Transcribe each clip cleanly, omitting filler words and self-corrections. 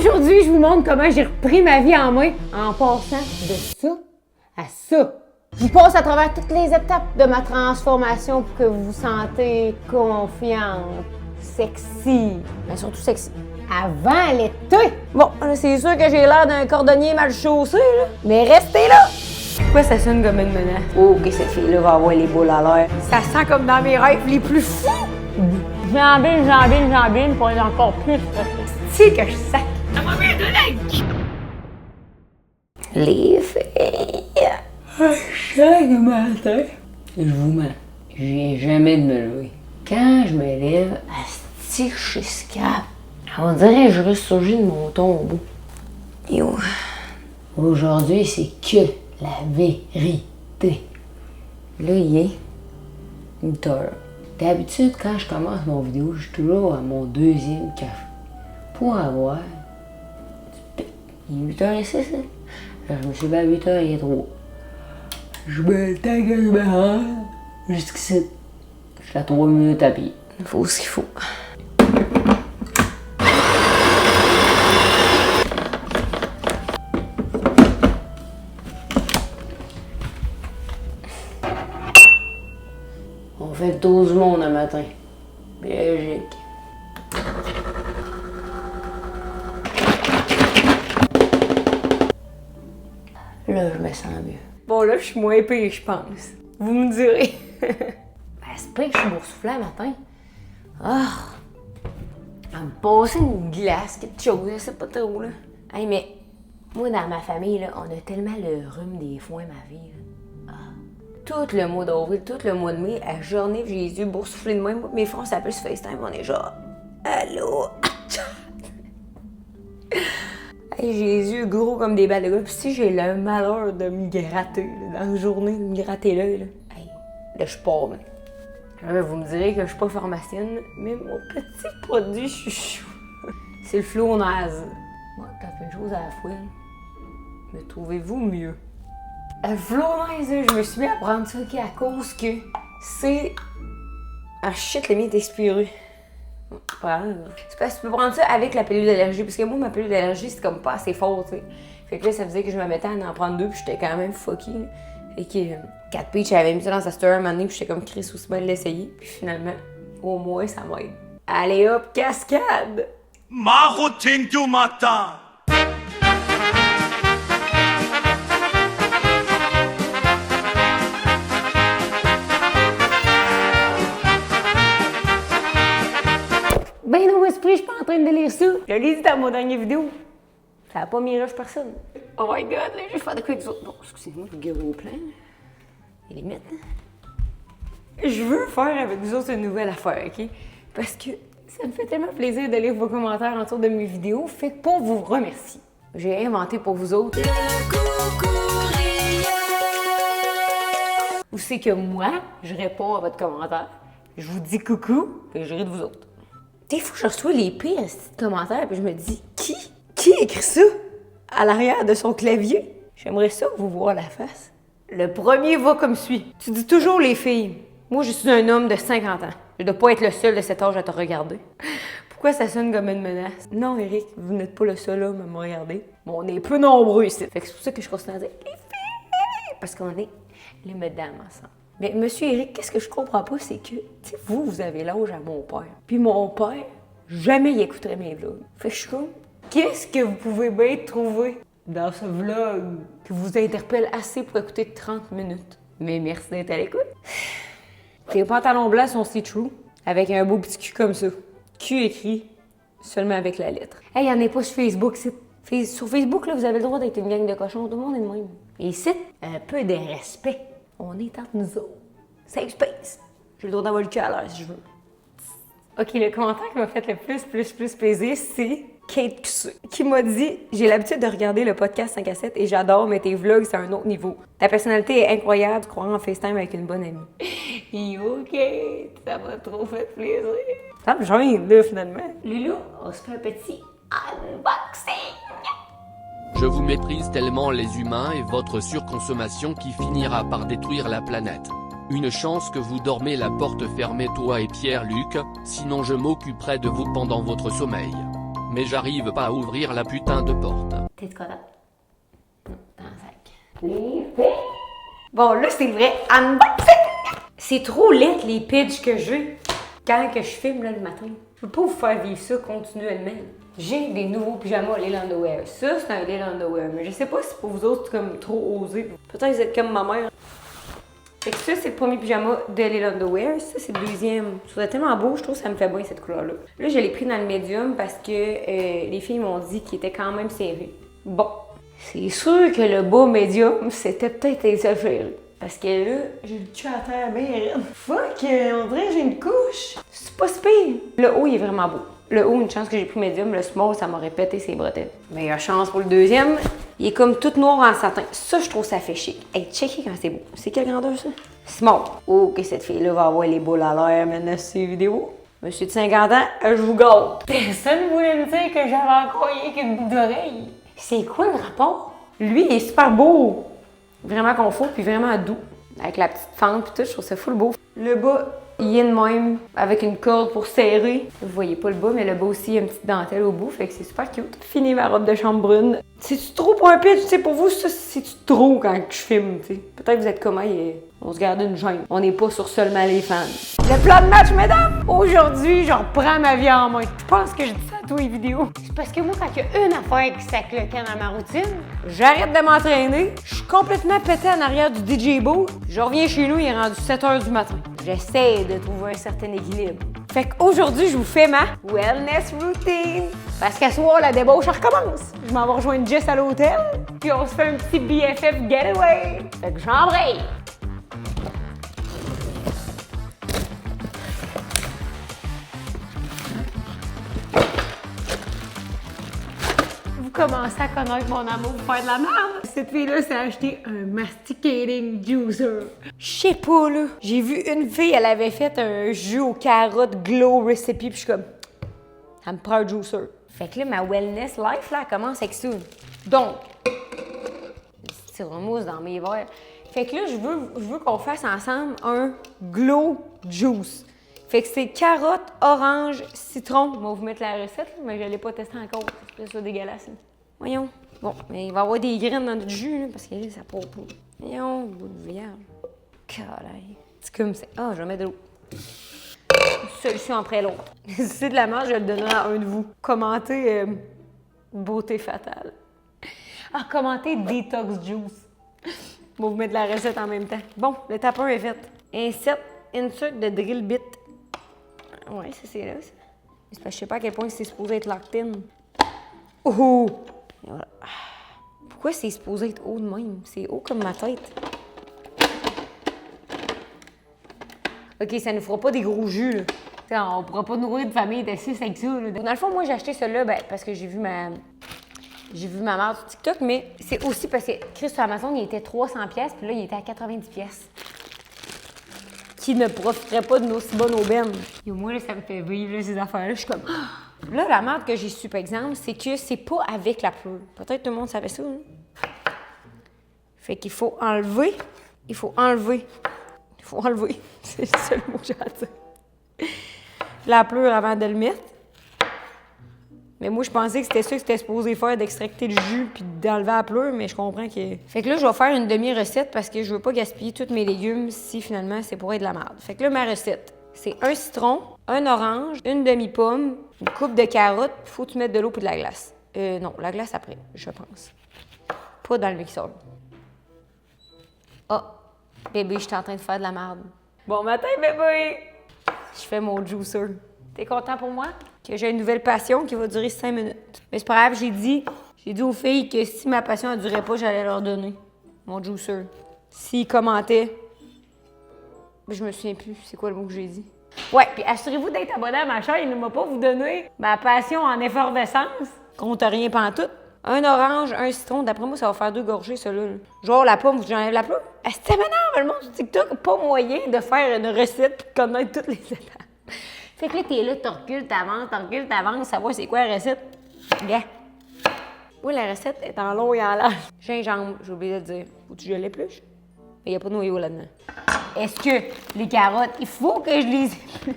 Aujourd'hui, je vous montre comment j'ai repris ma vie en main en passant de ça à ça. Je passe à travers toutes les étapes de ma transformation pour que vous vous sentez confiante, sexy, mais surtout sexy. Avant l'été! Bon, là, c'est sûr que j'ai l'air d'un cordonnier mal chaussé, là. Mais restez là! Pourquoi ça sonne comme une menace? Oh, que cette fille-là va avoir les boules à l'air. Ça sent comme dans mes rêves les plus fous! J'embine pour être encore plus. Tu sais que je sac. Ça m'a mis de l'aigle! Les filles! Chaque matin, je vous mens, je viens jamais de me lever. Quand je me lève, asti, je suis scap. On dirait que je ressurgis de mon tombeau. Yo. Aujourd'hui, c'est que la vérité. Là, il est 8 heures. D'habitude, quand je commence mon vidéo, je suis toujours à mon deuxième café. Pour avoir du pic. Il est 8h06, hein? Alors, je me suis levé à 8h03. Je mets le temps que je me rende jusqu'ici. Je suis à 3 minutes à pied. Il faut ce qu'il faut. On fait le tour du monde un matin. Belgique. Là, je me sens mieux. Bon, là, je suis moins pire, je pense. Vous me direz. Ben, c'est pas que je suis boursouflée le matin. Ah! Elle me passer une glace, quelque chose, je sais pas trop, là. Hey, mais moi, dans ma famille, là, on a tellement le rhume des foins, ma vie, là. Ah. Tout le mois d'avril, tout le mois de mai, à journée, j'ai les yeux boursouflés de même. Moi, mes frères s'appellent sur FaceTime, on est genre, allô? Hey, j'ai les yeux gros comme des balles de gars. Puis si j'ai le malheur de me gratter là, dans la journée, de me gratter l'œil, là, hey, là, je pars, là. Vous me direz que je suis pas pharmacienne, mais mon petit produit chouchou, c'est le Flonase. Moi, t'as fait une chose à la fois. Me trouvez-vous mieux? Le Flonase, je me suis mis à prendre ça à cause que c'est... Ah shit, le mien est expiré. C'est parce que tu peux prendre ça avec la pilule d'allergie, parce que moi, ma pilule d'allergie, c'est comme pas assez fort, tu sais. Fait que là, ça faisait que je me mettais à en prendre 2, puis j'étais quand même fucky. Fait que Cat Peach avait mis ça dans sa story un moment donné, puis j'étais comme Chris aussi bien de l'essayer. Puis finalement, au moins, ça m'aide. Allez hop, cascade! Marotin du matin! Ben non, esprit, je suis pas en train de lire ça. Je l'ai dit dans mon dernière vidéo. Ça a pas mis rush personne. Oh my god, là, je vais faire de quoi avec vous autres. Bon, excusez-moi, le gars au plein. Il est limite, hein? Je veux faire avec vous autres une nouvelle affaire, OK? Parce que ça me fait tellement plaisir de lire vos commentaires autour de mes vidéos. Fait que pour vous remercier, j'ai inventé pour vous autres le coucourrier. Où c'est que moi, je réponds à votre commentaire. Je vous dis coucou, et je ris de vous autres. Des fois, je reçois les pires commentaires, puis je me dis, qui écrit ça à l'arrière de son clavier? J'aimerais ça vous voir la face. Le premier va comme suit. Tu dis toujours les filles. Moi, je suis un homme de 50 ans. Je dois pas être le seul de cet âge à te regarder. Pourquoi ça sonne comme une menace? Non, Eric, vous n'êtes pas le seul homme à me regarder. Bon, on est peu nombreux ici. Fait que c'est pour ça que je continue à dire les filles! Parce qu'on est les mesdames ensemble. Mais monsieur Eric, qu'est-ce que je comprends pas, c'est que, tu sais, vous avez l'âge à mon père. Puis mon père, jamais il écouterait mes vlogs. Fait que je suis comme, qu'est-ce que vous pouvez bien trouver dans ce vlog qui vous interpelle assez pour écouter 30 minutes? Mais merci d'être à l'écoute. Tes pantalons blancs sont see-through, avec un beau petit cul comme ça. Cul écrit seulement avec la lettre. Hey, y'en a pas sur Facebook, c'est... Sur Facebook, là, vous avez le droit d'être une gang de cochons, tout le monde est de même. Et ici, un peu de respect. On est entre nous autres. Safe space. J'ai le droit d'avoir le cul à l'air si je veux. OK, le commentaire qui m'a fait le plus plaisir, c'est Kate Cussé, qui m'a dit « J'ai l'habitude de regarder le podcast 5 à 7 et j'adore, mais tes vlogs, c'est un autre niveau. Ta personnalité est incroyable, tu crois en FaceTime avec une bonne amie. » Et OK, ça m'a trop fait plaisir. Ça me gêne, là, finalement. Loulou, on se fait un petit unboxing. Je vous méprise tellement les humains et votre surconsommation qui finira par détruire la planète. Une chance que vous dormez la porte fermée toi et Pierre-Luc, sinon je m'occuperai de vous pendant votre sommeil. mais j'arrive pas à ouvrir la putain de porte. T'es content? Non, dans le sac. Les filles! Bon, là, c'est le vrai unboxing! C'est trop laid, les pitchs que j'ai quand que je filme là, le matin. Je peux pas vous faire vivre ça continuellement. J'ai des nouveaux pyjamas Lil Underwear. Ça, c'est un Lil Underwear, mais je sais pas si pour vous autres, c'est comme trop osé. Peut-être que vous êtes comme ma mère. Fait que ça, c'est le premier pyjama de Lil Underwear. Ça, c'est le deuxième. Je trouve ça tellement beau, je trouve que ça me fait bien cette couleur-là. Là, je l'ai pris dans le médium parce que les filles m'ont dit qu'il était quand même serré. Bon, c'est sûr que le bas médium, c'était peut-être exagéré. Parce que là, j'ai le cul à terre bien raide. Fuck, on dirait que j'ai une couche. C'est pas si pire. Le haut, il est vraiment beau. Le haut, une chance que j'ai pris médium. Le small, ça m'aurait pété ses bretelles. Meilleure chance pour le deuxième. Il est comme tout noir en satin. Ça, je trouve ça fait chic. Hey, checkez quand c'est beau. C'est quelle grandeur, ça? Small. Oh, que cette fille-là va avoir les boules à l'air maintenant sur ces vidéos. Monsieur de 50 ans, je vous gâte. Personne voulait me dire que j'avais encore rien qu'une boucle d'oreille. C'est quoi le rapport? Lui, il est super beau. Vraiment confort puis vraiment doux. Avec la petite fente puis tout, je trouve ça full beau. Le bas, il est de même, avec une corde pour serrer. Vous voyez pas le bas, mais le bas aussi, il y a une petite dentelle au bout, fait que c'est super cute. Fini ma robe de chambre brune. C'est-tu trop pour un pitch? Tu sais, pour vous, ça, c'est-tu trop quand je filme, tu sais? Peut-être que vous êtes comme, on se garde une gêne. On n'est pas sur seulement les fans. Le plan de match, mesdames! Aujourd'hui, je reprends ma vie en main. Je pense que je dis ça à tous les vidéos. C'est parce que moi, quand il y a une affaire qui s'accloquait dans ma routine, j'arrête de m'entraîner, je suis complètement pété en arrière du DJ booth, je reviens chez nous, il est rendu 7h du matin. J'essaie de trouver un certain équilibre. Fait qu'aujourd'hui, je vous fais ma wellness routine. Parce qu'à soir, la débauche recommence. Je m'en vais rejoindre Jess à l'hôtel, puis on se fait un petit BFF getaway. Fait que j'embraye. Vous commencez à connaître mon amour pour faire de la merde. Cette fille-là s'est acheté un masticating juicer. Je sais pas, là. J'ai vu une fille, elle avait fait un jus aux carottes glow recipe, puis je suis comme, ça me prend un juicer. Fait que là, ma wellness life, là, elle commence avec ça. Donc, c'est remousse dans mes verres. Fait que là, je veux qu'on fasse ensemble un glow juice. Fait que c'est carottes, orange, citron. On va vous mettre la recette, là, mais je l'ai pas testé encore. C'est ça dégueulasse. Là. Voyons. Bon, mais il va y avoir des graines dans notre jus, là, parce que là, ça part pas. Voyons, bout de vierge. Calaille. C'est comme ça. Ah, je vais mettre de l'eau. Une solution après l'autre. Si c'est de la merde, je le donnerai à un de vous. Commentez beauté fatale. Ah, commentez detox juice. On va vous mettre la recette en même temps. Bon, le tapeur est fait. Insert de drill bit. Ouais, ça c'est là, ça. C'est parce que je sais pas à quel point c'est supposé être locked in. Oh! Voilà. Pourquoi c'est supposé être haut de même? C'est haut comme ma tête. OK, ça nous fera pas des gros jus, là. T'sais, on pourra pas nourrir de famille de 6 avec ça, là. Dans le fond, moi, j'ai acheté celui-là parce que j'ai vu ma mère sur TikTok, mais c'est aussi parce que Chris sur Amazon, il était 300$, puis là, il était à 90$. Qui ne profiterait pas de nos si bonnes aubaines. Et moi, là, ça me fait vivre là, ces affaires-là. Je suis comme... Là, la merde que j'ai su, par exemple, c'est que c'est pas avec la pleure. Peut-être tout le monde savait ça. Hein? Fait qu'il faut enlever. Il faut enlever. C'est le seul mot que j'ai à dire. La pleure avant de le mettre. Mais moi, je pensais que c'était ça que c'était supposé faire, d'extracter le jus puis d'enlever la pleure, mais je comprends que... Fait que là, je vais faire une demi-recette parce que je veux pas gaspiller tous mes légumes si finalement c'est pour être de la merde. Fait que là, ma recette, c'est un citron, un orange, une demi-pomme, une coupe de carottes, faut que tu mettes de l'eau puis de la glace. Non, la glace après, je pense. Pas dans le mixeur. Ah, bébé, je suis en train de faire de la merde. Bon matin, bébé! Je fais mon juicer. T'es content pour moi? Que j'ai une nouvelle passion qui va durer 5 minutes. Mais c'est pas grave, j'ai dit aux filles que si ma passion ne durait pas, j'allais leur donner mon juicer. S'ils commentaient, je me souviens plus, c'est quoi le mot que j'ai dit? Ouais, puis assurez-vous d'être abonné à ma chaîne, il ne m'a pas vous donner ma passion en effervescence. Compte rien pantoute. Un orange, un citron, d'après moi, ça va faire 2 gorgées, celui-là. Genre la pomme, j'enlève la pomme. C'est m'énerve, le monde du TikTok, pas moyen de faire une recette et de connaître toutes les étapes. Fait que là, t'es là, t'enrecules, t'avances, savoir c'est quoi la recette. Regarde. Oui, la recette est en long et en large. Gingembre, j'ai oublié de le dire. Faut-tu que je l'épluche? Mais il n'y a pas de noyau là-dedans. Est-ce que les carottes, il faut que je les épluche?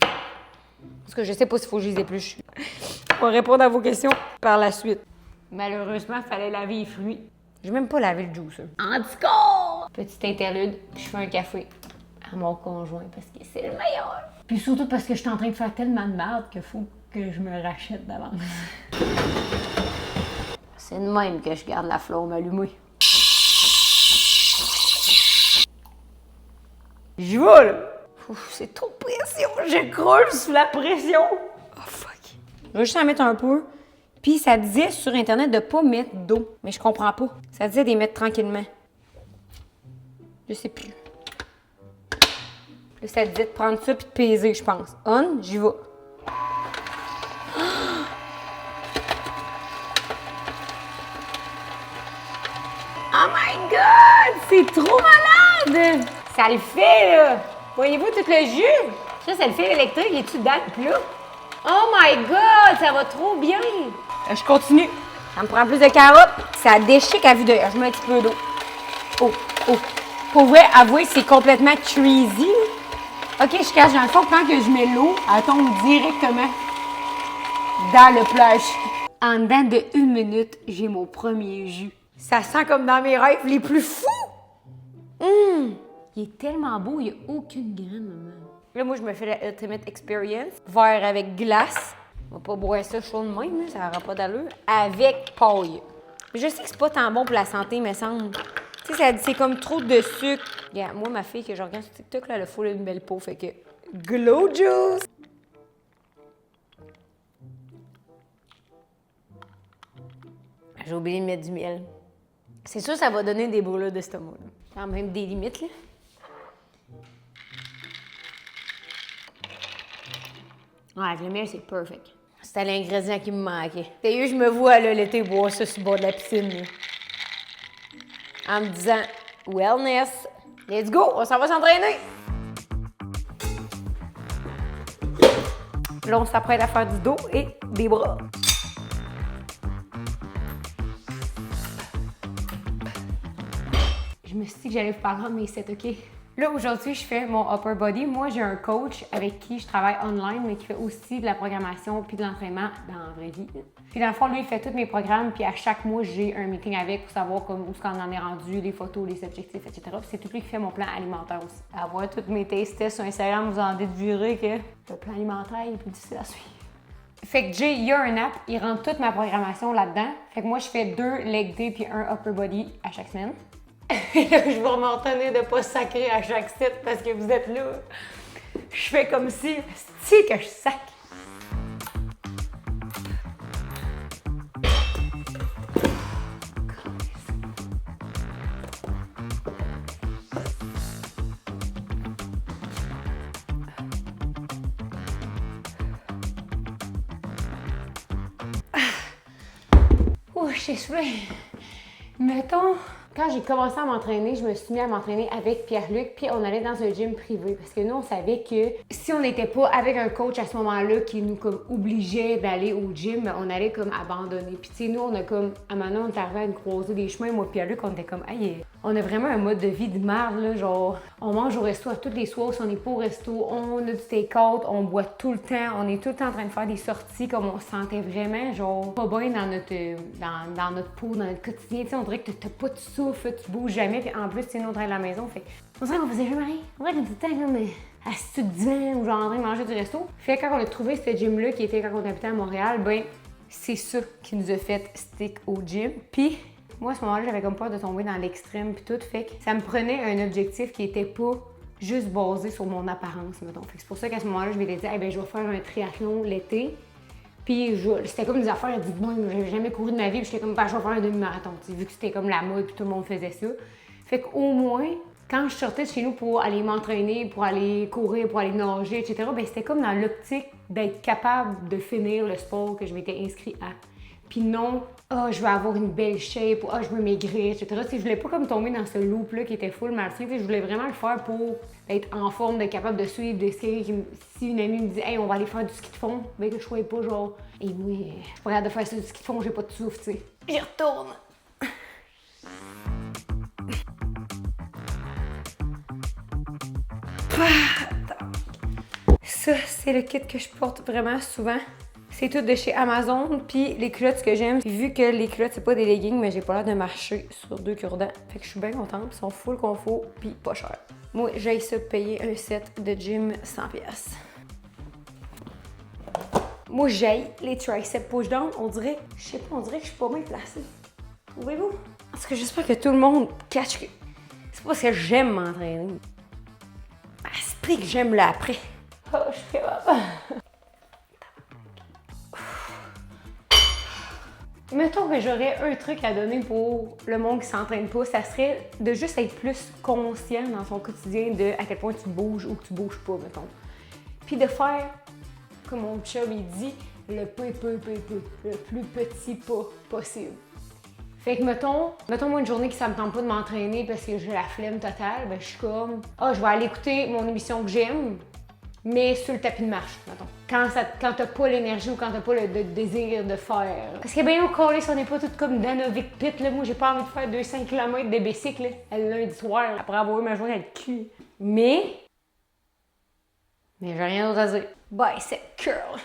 Parce que je sais pas s'il faut que je les épluche. On va répondre à vos questions par la suite. Malheureusement, il fallait laver les fruits. J'ai même pas lavé le juice. En tout cas! Petit interlude, je fais un café à mon conjoint parce que c'est le meilleur. Puis surtout parce que je suis en train de faire tellement de merde qu'il faut que je me rachète d'avance. C'est de même que je garde la flamme allumée. J'y vais, là! Ouf, c'est trop de pression! Je croule sous la pression! Oh, fuck! Je vais juste en mettre un peu. Puis ça disait sur Internet de pas mettre d'eau. Mais je comprends pas. Ça disait d'y mettre tranquillement. Je sais plus. Là, ça disait de prendre ça puis de peser, je pense. On, j'y vais. Oh my God! C'est trop malade! Ça le fait, là! Voyez-vous tout le jus? Ça, c'est le fil électrique. Es-tu dedans, le plat? Oh my God! Ça va trop bien! Je continue. Ça me prend plus de carottes. Ça déchique à vue d'œil. Je mets un petit peu d'eau. Oh, oh. Pour vrai, avouez, c'est complètement cheesy. OK, je cache dans le fond. Quand que je mets l'eau, elle tombe directement dans le plage. En dedans de 1 minute, j'ai mon premier jus. Ça sent comme dans mes rêves les plus fous! Il est tellement beau, il n'y a aucune graine, maman. Là, moi, je me fais la Ultimate Experience. Verre avec glace. On va pas boire ça chaud de même, ça n'aura pas d'allure. Avec paille. Je sais que c'est pas tant bon pour la santé, me semble. Tu sais, c'est comme trop de sucre. Regarde, moi, ma fille que je regarde sur TikTok, là, elle a full une belle peau, fait que... Glow Juice! J'ai oublié de mettre du miel. C'est sûr, ça va donner des brûlures d'estomac. Quand même des limites, là. Ouais, avec le miel, c'est perfect. C'était l'ingrédient qui me manquait. Sérieux, je me vois là, l'été boire ça sur le bord de la piscine. Là. En me disant, wellness, let's go, on s'en va s'entraîner. Là, on s'apprête à faire du dos et des bras. Je me suis dit que j'allais vous parler de mes sets, OK? Là, aujourd'hui, je fais mon upper body. Moi, j'ai un coach avec qui je travaille online, mais qui fait aussi de la programmation puis de l'entraînement dans la vraie vie. Puis dans le fond, lui, il fait tous mes programmes, puis à chaque mois, j'ai un meeting avec pour savoir comme, où est-ce qu'on en est rendu, les photos, les objectifs, etc. Puis c'est tout lui qui fait mon plan alimentaire aussi. À voir tous mes taste tests sur Instagram, vous en déduirez que le plan alimentaire est plus difficile à suivre. Fait que Jay, il y a un app, il rentre toute ma programmation là-dedans. Fait que moi, je fais 2 leg day puis 1 upper body à chaque semaine. Je vais m'en retenir de pas sacrer à chaque set parce que vous êtes là. Je fais comme si que je sac. Ouh, je suis essoufflée. Mettons... Quand j'ai commencé à m'entraîner, je me suis mis à m'entraîner avec Pierre-Luc, puis on allait dans un gym privé parce que nous, on savait que si on n'était pas avec un coach à ce moment-là qui nous comme obligeait d'aller au gym, on allait comme abandonner. Puis tu sais, nous, on a comme, à un moment donné, on est arrivé à une croisée des chemins, moi et Pierre-Luc, on était comme, hey, on a vraiment un mode de vie de merde, là, genre, on mange au resto à tous les soirs, si on n'est pas au resto, on a du take-out, on boit tout le temps, on est tout le temps en train de faire des sorties, comme on se sentait vraiment, genre, pas bien dans notre peau, dans notre quotidien, tu sais, on dirait que t'as pas de souffle, tu bouges jamais, puis en plus, tu sais, nous, on travaille à la maison, fait on dirait qu'on faisait jamais rien, on dirait qu'on était tout le temps comme assis sur le divan ou genre en train de manger du resto. Fait que quand on a trouvé ce gym-là, qui était quand on habitait à Montréal, ben, c'est ça qui nous a fait stick au gym, puis moi, à ce moment-là, j'avais comme peur de tomber dans l'extrême puis tout. Fait que ça me prenait un objectif qui était pas juste basé sur mon apparence, mettons. Fait que c'est pour ça qu'à ce moment-là, je m'étais dit, hey, ben, je vais faire un triathlon l'été. Puis c'était comme des affaires, du bon, j'avais jamais couru de ma vie. Puis j'étais comme, ben, je vais faire un demi-marathon, vu que c'était comme la mode puis tout le monde faisait ça. Fait qu'au moins, quand je sortais de chez nous pour aller m'entraîner, pour aller courir, pour aller nager, etc., ben, c'était comme dans l'optique d'être capable de finir le sport que je m'étais inscrit à. Puis non, je veux avoir une belle shape, ou je veux maigrir, etc. Je voulais pas comme tomber dans ce loop-là qui était full malsain. Je voulais vraiment le faire pour être en forme, d'être capable de suivre des skis. Si une amie me dit, hey, on va aller faire du ski de fond, ben que je sois pas genre, et moi, je suis pas capable de faire ça du ski de fond, j'ai pas de souffle, tu sais. J'y retourne. Ça, c'est le kit que je porte vraiment souvent. C'est tout de chez Amazon. Puis les culottes, ce que j'aime, puis vu que les culottes, c'est pas des leggings, mais j'ai pas l'air de marcher sur 2 cure-dents. Fait que je suis bien contente. Ils sont full confort, puis pas cher. Moi, j'ai ça payer un set de gym 100$. Moi, j'ai les triceps push-down. On dirait, je sais pas, on dirait que je suis pas bien placée. Trouvez-vous? Parce que j'espère que tout le monde catch que c'est pas parce que j'aime m'entraîner. C'est pas que j'aime l'après. Oh, je suis capable. Mettons que j'aurais un truc à donner pour le monde qui s'entraîne pas, ça serait de juste être plus conscient dans son quotidien de à quel point tu bouges ou que tu bouges pas, mettons. Puis de faire, comme mon chum il dit, le plus petit pas possible. Fait que mettons moi une journée que ça me tente pas de m'entraîner parce que j'ai la flemme totale, ben je suis comme, je vais aller écouter mon émission que j'aime, mais sur le tapis de marche, mettons. Quand t'as pas l'énergie ou quand t'as pas le désir de faire. Parce que bien au collé, si on n'est pas toutes comme Dana Vic Pitt, là, moi j'ai pas envie de faire 200 km de bicycle, là, le lundi soir, après avoir eu ma journée avec le cul. Mais j'ai rien d'autre à dire. Bicep curl.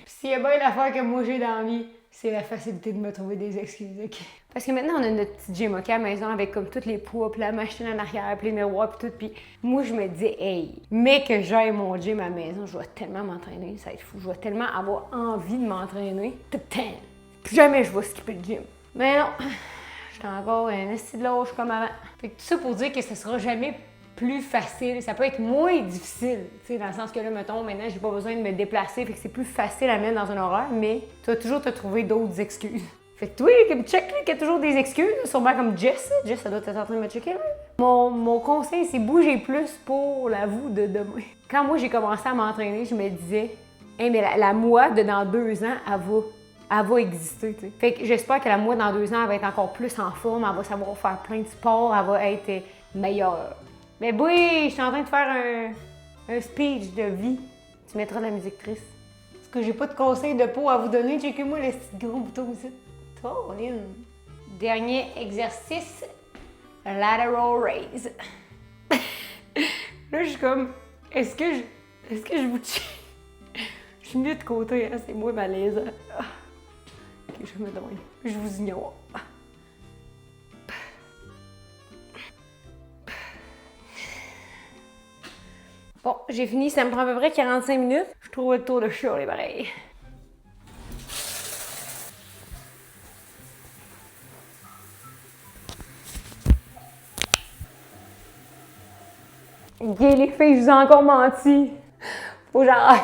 S'il y a bien l'affaire que moi j'ai dans la vie, c'est la facilité de me trouver des excuses, OK? Parce que maintenant, on a notre petit gym, OK, à la maison, avec comme tous les poids, puis la machine en arrière, puis les miroirs, puis tout. Puis moi, je me dis, hey, mais que j'aille mon gym à la maison, je vais tellement m'entraîner, ça va être fou. Je vais tellement avoir envie de m'entraîner tout le temps. Plus jamais je vais skipper le gym. Mais non, j'étais encore un esti de lâche comme avant. Fait que tout ça pour dire que ce sera jamais plus facile, ça peut être moins difficile, tu sais, dans le sens que là, mettons, maintenant, j'ai pas besoin de me déplacer, fait que c'est plus facile à mettre dans un horaire, mais tu vas toujours te trouver d'autres excuses. Fait que toi, comme check, là, qu'il y a toujours des excuses, sûrement comme Jess, ça doit être en train de me checker, là. Mon conseil, c'est bouger plus pour la vous de demain. Quand moi, j'ai commencé à m'entraîner, je me disais, hey, mais la moi de dans 2 ans, elle va exister, tu sais. Fait que j'espère que la moi dans 2 ans, elle va être encore plus en forme, elle va savoir faire plein de sports, elle va être meilleure. Mais oui, je suis en train de faire un speech de vie. Tu mettras de la musique triste. Parce que j'ai pas de conseils de peau à vous donner. Checkez-moi le petit gros bouton ici. Pauline. Dernier exercice, lateral raise. Là, je suis comme, est-ce que je vous check? Je suis mieux de côté, hein? C'est moi malaisant. Ok, je me donne. Je vous ignore. Bon, j'ai fini, ça me prend à peu près 45 minutes. Je trouve le tour de chat, les pareils. Ok, les filles, je vous ai encore menti. Faut que j'arrête.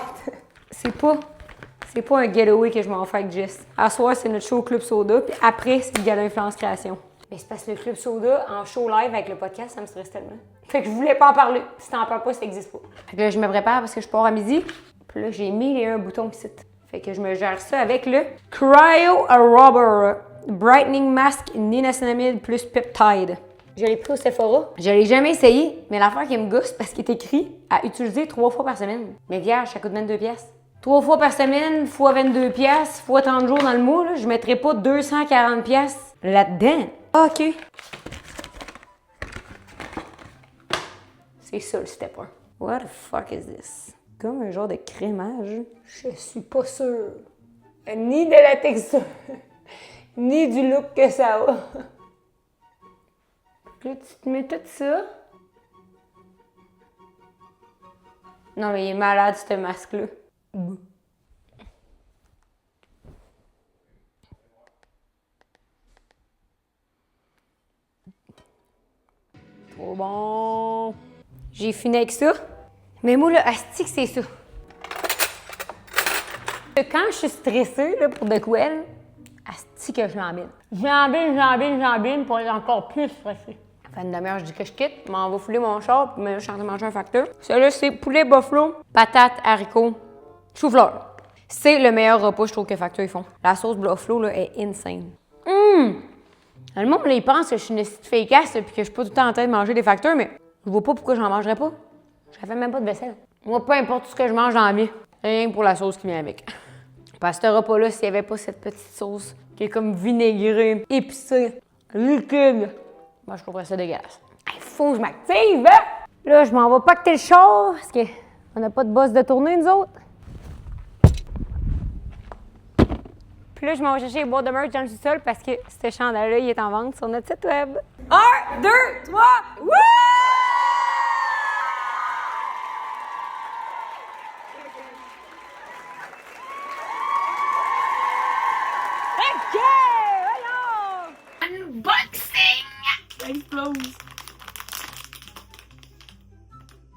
C'est pas un getaway que je m'en fais avec Jess. À soir, c'est notre show Club Soda, puis après, c'est le gala Influence Création. Mais c'est parce que le Club Soda, en show live avec le podcast, ça me stresse tellement. Fait que je voulais pas en parler. Si t'en parles pas, ça existe pas. Fait que là, je me prépare parce que je pars à midi. Puis là, j'ai mis les 1 boutons ici. Fait que je me gère ça avec le Cryo Rubber Brightening Mask Niacinamide plus Peptide. Je l'ai pris au Sephora. Je l'ai jamais essayé, mais l'affaire qui me gosse, parce qu'il est écrit à utiliser 3 fois par semaine. Mais vierge, ça coûte 22$. 3 fois par semaine, fois 22$, fois 30 jours dans le mois, là, je mettrais pas 240$ là-dedans. OK. C'est ça le step 1. What the fuck is this? Comme un genre de crémage. Je suis pas sûre. Ni de la texture, ni du look que ça a. Là, tu te mets tout ça. Non, mais il est malade, ce masque-là. Trop bon. J'ai fini avec ça. Mais moi, là, asti que c'est ça. Quand je suis stressée là, pour de quoi, asti que je l'embine. J'embine pour être encore plus stressée. Ça fait une demi-heure, je dis que je quitte, m'en va fouler mon char, puis je suis en train de manger un facteur. Ça là, c'est poulet buffalo, patates, haricots, chou-fleur. C'est le meilleur repas, je trouve, que Facteur ils font. La sauce buffalo là, est insane. Le monde, là, il pense que je suis une petite fake-ass, puis que je suis pas tout le temps en train de manger des facteurs, mais je vois pas pourquoi j'en mangerais pas. Je fais même pas de vaisselle. Moi, peu importe ce que je mange dans la vie, rien que pour la sauce qui vient avec. Parce que ce repas-là, s'il y avait pas cette petite sauce qui est comme vinaigrée, épicée, liquide, je trouverais ça dégueulasse. Il faut que je m'active, hein? Là, je m'en vais pacter le char, parce que On n'a pas de boss de tournée, nous autres? Puis là, je m'en vais chercher les boîtes de merch dans le sous-sol parce que ce chandail-là, il est en vente sur notre site web. 1, 2, 3, wouh! OK! Voyons! Unboxing! Ça explose.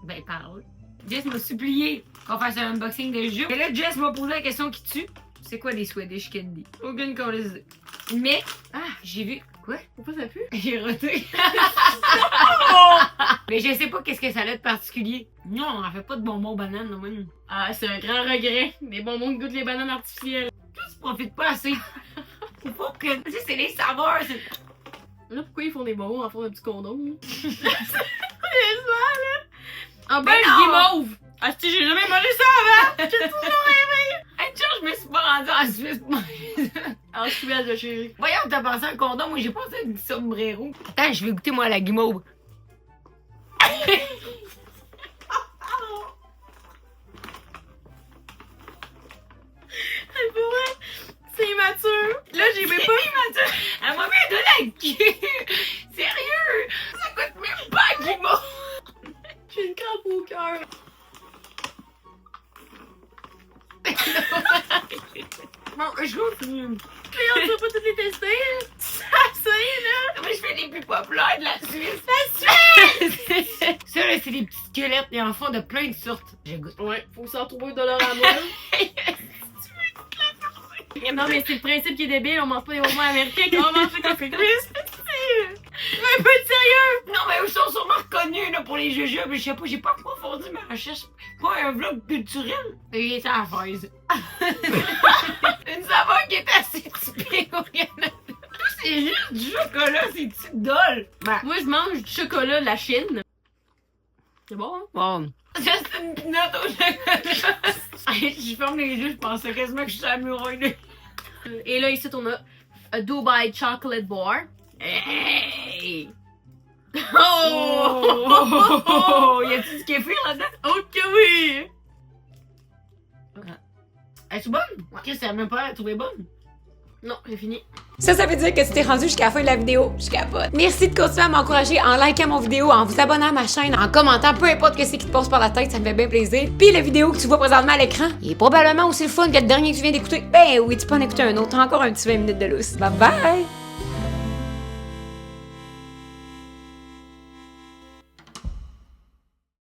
Ben, parle. Jess m'a supplié qu'on fasse un unboxing de jeux. Et là, Jess m'a posé la question qui tue. C'est quoi des Swedish Candy? Aucune idée. Mais, j'ai vu. Quoi? Pourquoi ça pue? J'ai roté. Mais je sais pas qu'est-ce que ça a de particulier. Non, on fait pas de bonbons bananes, non même. Ah, c'est un grand regret. Des bonbons qui goûtent les bananes artificielles. Toi, tu profites pas assez. C'est pas que. Tu sais, c'est les saveurs. Là, pourquoi ils font des bonbons en forme de petit condom? C'est ça, là. En bas, le guimauve. Ah, si, j'ai jamais mangé ça avant! J'ai toujours rêvé! Hey, tiens, je me suis pas rendue en Suisse pour manger ça. En Suède, chérie. Voyons, t'as pensé à un condom, moi j'ai pensé à du sombrero. Attends, je vais goûter moi à la guimauve. C'est pour vrai, c'est immature. Là, j'ai même pas immature. Elle m'a mis de la queue. Sérieux? Ça coûte même pas la guimauve. J'ai une crampe au cœur. Bon, je continue. Mais on peut pas toutes les tester. Ça, là. Moi, je fais les plus populaires de la Suisse. La Suisse! Ça, là, c'est des petits squelettes et en fond de plein de sortes. Je goûte. Ouais, faut s'en trouver $1 à moi. Non, mais c'est le principe qui est débile. On mange pas des bonbons américains qu'on mange quand on fait Chris. Un peu de sérieux! Non, mais ils sont sûrement reconnus là, pour les jujubes. Je sais pas, j'ai pas approfondi ma recherche. Pas un vlog culturel. Il est à la fraise. Une saveur qui est assez typique au Canada. C'est juste du chocolat, c'est petit dol. Ben, moi, je mange du chocolat de la Chine. C'est bon, hein? Bon. Juste une pinotte au chocolat. Je ferme les yeux, je pensais quasiment que je suis à la muraille. Et là, ici, on a un Dubai Chocolate Bar. Hey! Oh! Y a-tu du kéfir là-dedans? Oh que oui! Es-tu bonne? Qu'est-ce que ça même pas trouvé bonne? Non, j'ai fini. Ça veut dire que tu t'es rendu jusqu'à la fin de la vidéo. Je capote. Merci de continuer à m'encourager en likant mon vidéo, en vous abonnant à ma chaîne, en commentant, peu importe ce qui te passe par la tête, ça me fait bien plaisir. Puis la vidéo que tu vois présentement à l'écran, il est probablement aussi le fun que le dernier que tu viens d'écouter. Ben oui, tu peux en écouter un autre, encore un petit 20 minutes de lousse. Bye bye!